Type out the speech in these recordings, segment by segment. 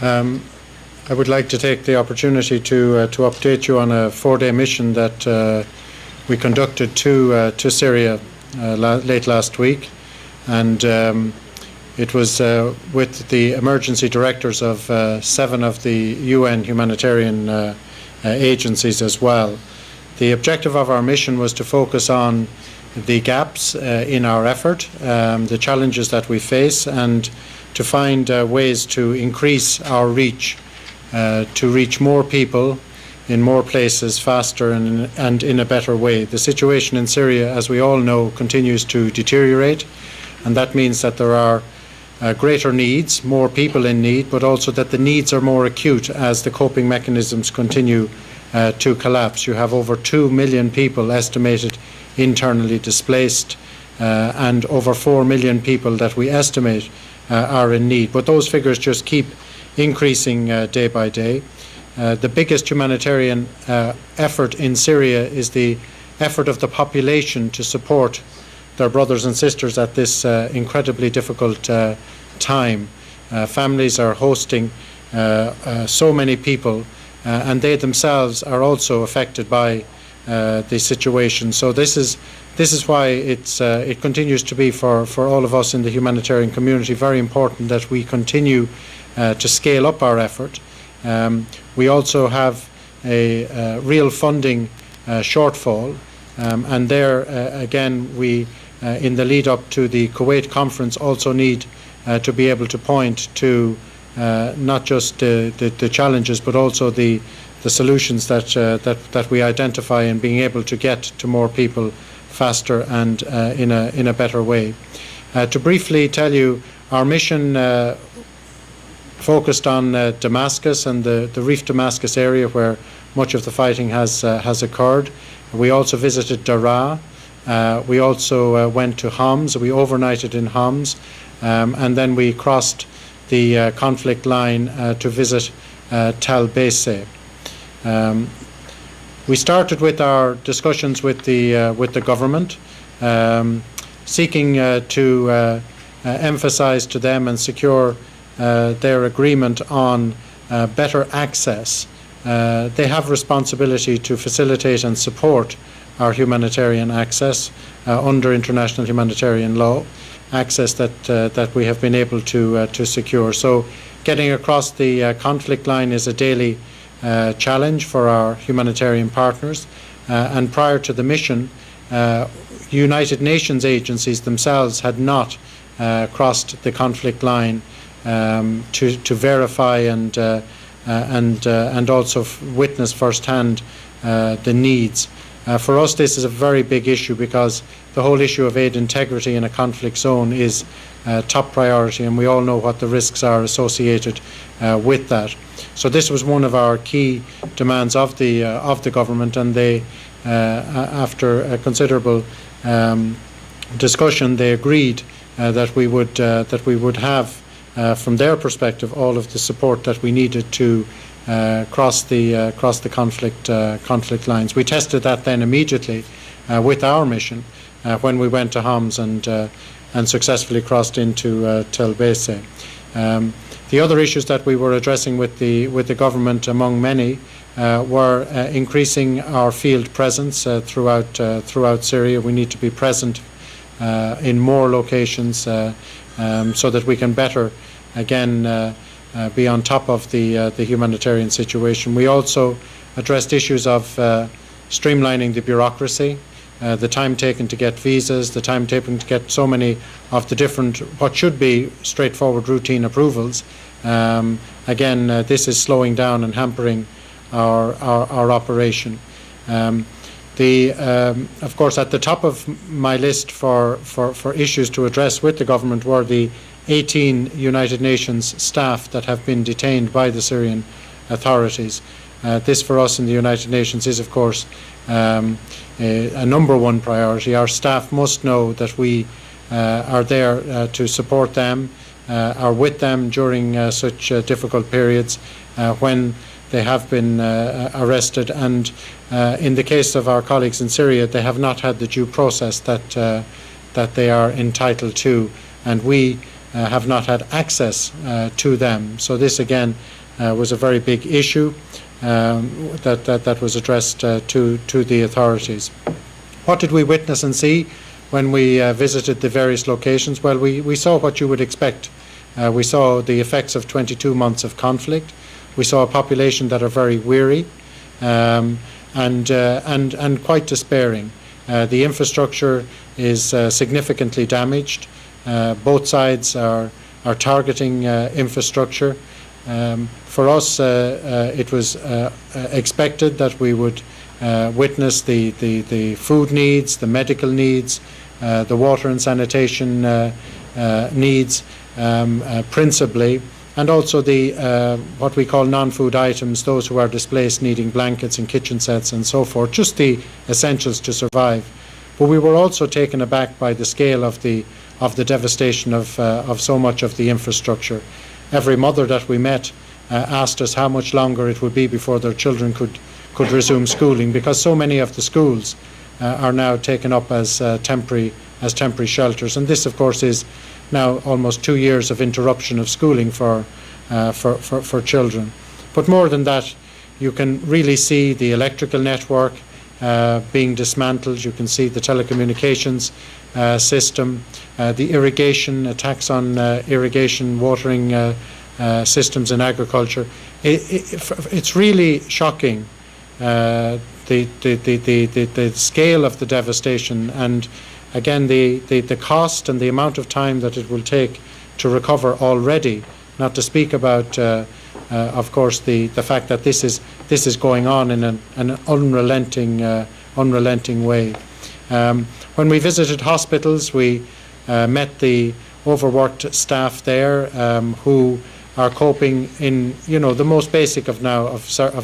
I would like to take the opportunity to update you on a 4-day mission that we conducted to Syria late last week, and it was with the emergency directors of 7 of the UN humanitarian agencies as well. The objective of our mission was to focus on the gaps in our effort, the challenges that we face, and to find ways to increase our reach, to reach more people in more places faster and in a better way. The situation in Syria, as we all know, continues to deteriorate, and that means that there are greater needs, more people in need, but also that the needs are more acute as the coping mechanisms continue to collapse. You have over 2 million people estimated internally displaced, and over 4 million people that we estimate are in need. But those figures just keep increasing day by day. The biggest humanitarian effort in Syria is the effort of the population to support their brothers and sisters at this incredibly difficult time. Families are hosting so many people, and they themselves are also affected by the situation. So this is why it continues to be for all of us in the humanitarian community very important that we continue to scale up our effort. We also have a real funding shortfall, and there again we in the lead up to the Kuwait conference also need to be able to point to not just the challenges but also the solutions that we identify in being able to get to more people faster and in a better way. To briefly tell you, our mission focused on Damascus and the Reef Damascus area where much of the fighting has occurred. We also visited Daraa. We also went to Homs. We overnighted in Homs, and then we crossed the conflict line to visit Tel Beise. We started with our discussions with the government, seeking to emphasize to them and secure their agreement on better access. They have responsibility to facilitate and support our humanitarian access under international humanitarian law, access that we have been able to secure. So getting across the conflict line is a daily challenge for our humanitarian partners, and prior to the mission, United Nations agencies themselves had not crossed the conflict line to verify and also witness firsthand the needs. For us, this is a very big issue because the whole issue of aid integrity in a conflict zone is top priority, and we all know what the risks are associated with that. So this was one of our key demands of the government, and they, after a considerable discussion, they agreed that we would have, from their perspective, all of the support that we needed to cross the conflict lines. We tested that then immediately with our mission when we went to Homs and successfully crossed into Tel Beise. The other issues that we were addressing with the government, among many, were increasing our field presence throughout Syria. We need to be present in more locations so that we can better, again, be on top of the humanitarian situation. We also addressed issues of streamlining the bureaucracy, the time taken to get visas, the time taken to get so many of the different, what should be straightforward routine approvals. Again, this is slowing down and hampering our operation. Of course, at the top of my list for issues to address with the government were the 18 United Nations staff that have been detained by the Syrian authorities. This for us in the United Nations is, of course, a number one priority. Our staff must know that we are there to support them, are with them during such difficult periods when they have been arrested, and in the case of our colleagues in Syria, they have not had the due process that they are entitled to, and we have not had access to them. So this again was a very big issue that was addressed to the authorities. What did we witness and see when we visited the various locations? Well, we saw what you would expect. We saw the effects of 22 months of conflict. We saw a population that are very weary and quite despairing. The infrastructure is significantly damaged. Both sides are targeting infrastructure. For us, it was expected that we would witness the food needs, the medical needs, the water and sanitation needs, principally, and also the what we call non-food items, those who are displaced needing blankets and kitchen sets and so forth, just the essentials to survive. But we were also taken aback by the scale of the devastation of so much of the infrastructure. Every mother that we met asked us how much longer it would be before their children could resume schooling, because so many of the schools are now taken up as temporary shelters, and this, of course, is now almost 2 years of interruption of schooling for children. But more than that, you can really see the electrical network being dismantled. You can see the telecommunications system, the irrigation, attacks on irrigation, watering systems in agriculture. It's really shocking, the scale of the devastation, and again the cost and the amount of time that it will take to recover already, not to speak about of course the fact that this is going on in an unrelenting way. When we visited hospitals, we met the overworked staff there who are coping in the most basic of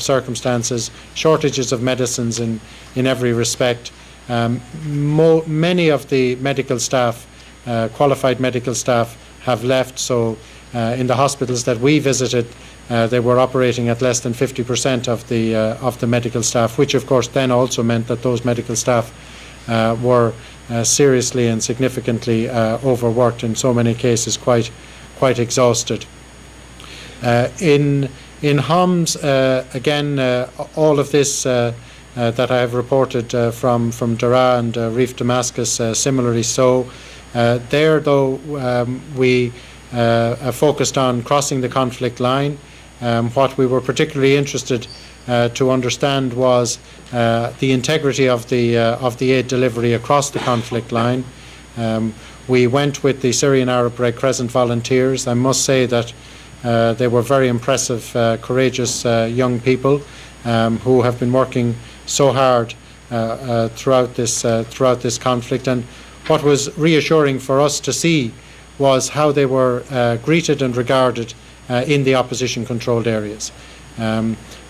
circumstances, shortages of medicines in every respect. Many of the medical staff, qualified medical staff, have left. So in the hospitals that we visited, they were operating at less than 50% of the medical staff, which of course then also meant that those medical staff were seriously and significantly overworked, in so many cases quite exhausted. In Homs, again, all of this that I have reported from Daraa and Reef Damascus, similarly so. There, though, we focused on crossing the conflict line. What we were particularly interested to understand was the integrity of the aid delivery across the conflict line. We went with the Syrian Arab Red Crescent volunteers. I must say that they were very impressive, courageous young people who have been working so hard throughout this conflict. And what was reassuring for us to see was how they were greeted and regarded in the opposition-controlled areas.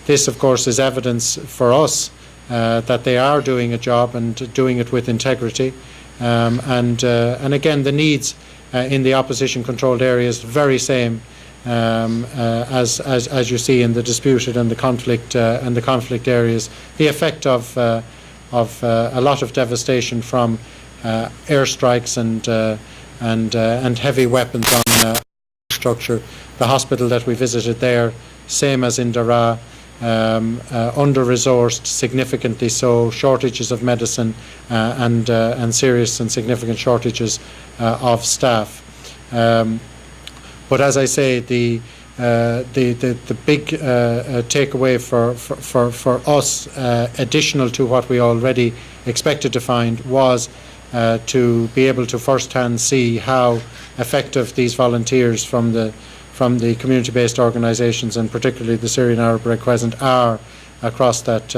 This, of course, is evidence for us that they are doing a job and doing it with integrity. And again, the needs in the opposition-controlled areas very same as you see in the disputed and the conflict areas. The effect of a lot of devastation from airstrikes and heavy weapons on infrastructure. The hospital that we visited there, same as in Daraa, under-resourced, significantly so, shortages of medicine and serious and significant shortages of staff. But as I say, the big takeaway for us, additional to what we already expected to find, was to be able to first-hand see how effective these volunteers from the community-based organisations, and particularly the Syrian Arab Red Crescent, are across that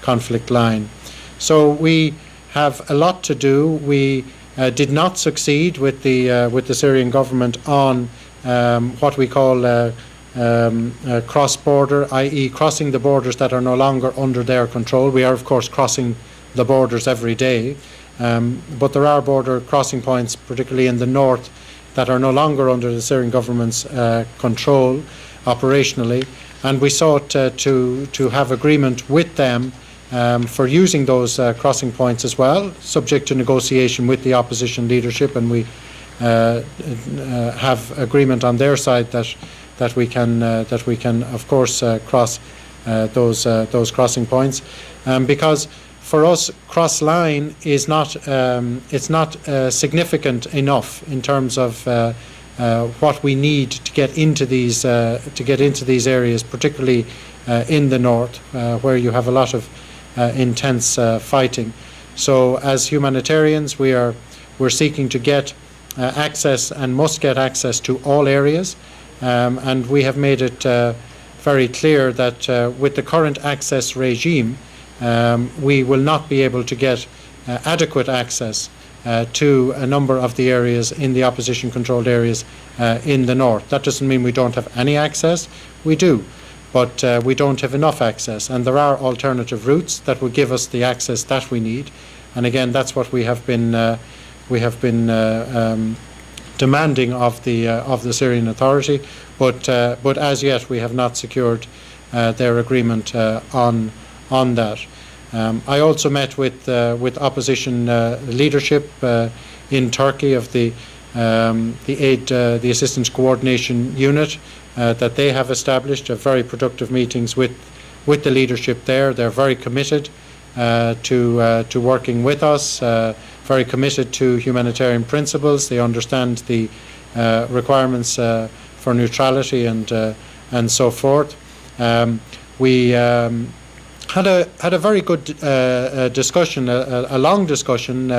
conflict line. So we have a lot to do. We did not succeed with the Syrian government on what we call cross-border, i.e. crossing the borders that are no longer under their control. We are, of course, crossing the borders every day, but there are border crossing points, particularly in the north, that are no longer under the Syrian government's control operationally, and we sought to have agreement with them for using those crossing points as well, subject to negotiation with the opposition leadership, and we have agreement on their side that we can of course cross those crossing points, because for us cross line is not it's not significant enough in terms of what we need to get into these areas, particularly in the north, where you have a lot of intense fighting. So as humanitarians, we're seeking to get access, and must get access to all areas, and we have made it very clear that with the current access regime, we will not be able to get adequate access to a number of the areas in the opposition-controlled areas in the north. That doesn't mean we don't have any access. We do, but we don't have enough access, and there are alternative routes that will give us the access that we need. And again, that's what we have been demanding of the Syrian Authority, but as yet we have not secured their agreement on that. I also met with opposition leadership in Turkey of the Assistance Coordination Unit that they have established. Very productive meetings with the leadership there. They're very committed to working with us. Very committed to humanitarian principles. They understand the requirements for neutrality and so forth. We had a very good discussion, a long discussion,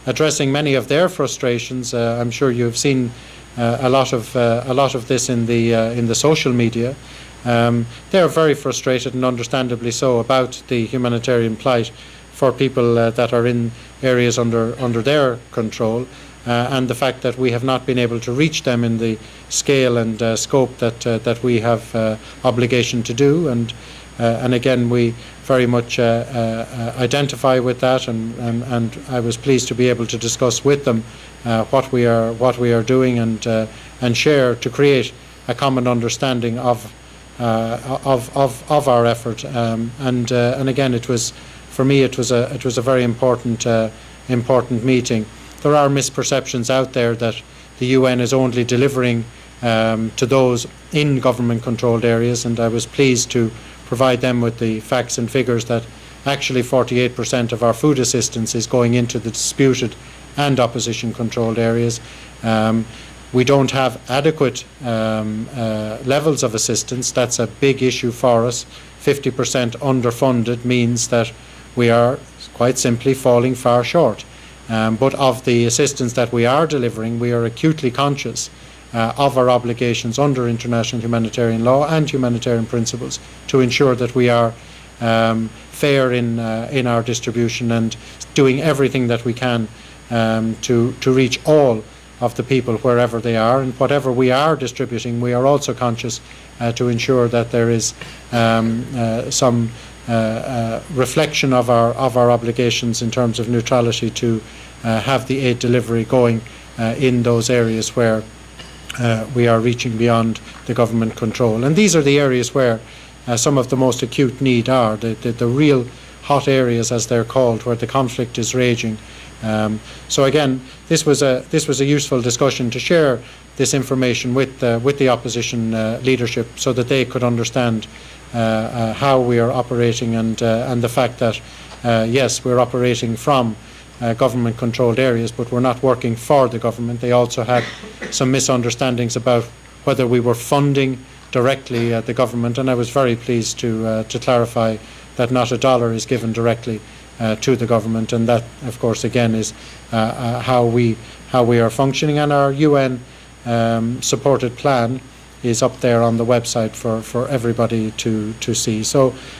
addressing many of their frustrations. I'm sure you've seen a lot of this in the social media. They are very frustrated, and understandably so, about the humanitarian plight for people that are in areas under their control, and the fact that we have not been able to reach them in the scale and scope that we have obligation to do. And again, we very much identify with that, and I was pleased to be able to discuss with them what we are doing, and share to create a common understanding of our effort. And again, it was, for me, it was a very important meeting. There are misperceptions out there that the UN is only delivering to those in government-controlled areas, and I was pleased to provide them with the facts and figures that actually 48% of our food assistance is going into the disputed and opposition-controlled areas. We don't have adequate levels of assistance. That's a big issue for us. 50% underfunded means that we are quite simply falling far short. But of the assistance that we are delivering, we are acutely conscious of our obligations under international humanitarian law and humanitarian principles to ensure that we are fair in our distribution, and doing everything that we can to reach all of the people wherever they are. And whatever we are distributing, we are also conscious to ensure that there is some reflection of our obligations in terms of neutrality, to have the aid delivery going in those areas where we are reaching beyond the government control. And these are the areas where some of the most acute need are, the real hot areas, as they're called, where the conflict is raging. So again, this was a useful discussion to share this information with the opposition leadership, so that they could understand how we are operating, and the fact that yes, we're operating from government-controlled areas, but we're not working for the government. They also had some misunderstandings about whether we were funding directly the government, and I was very pleased to clarify that not a dollar is given directly to the government, and that, of course, again is how we are functioning. And our UN supported plan is up there on the website for everybody to see. So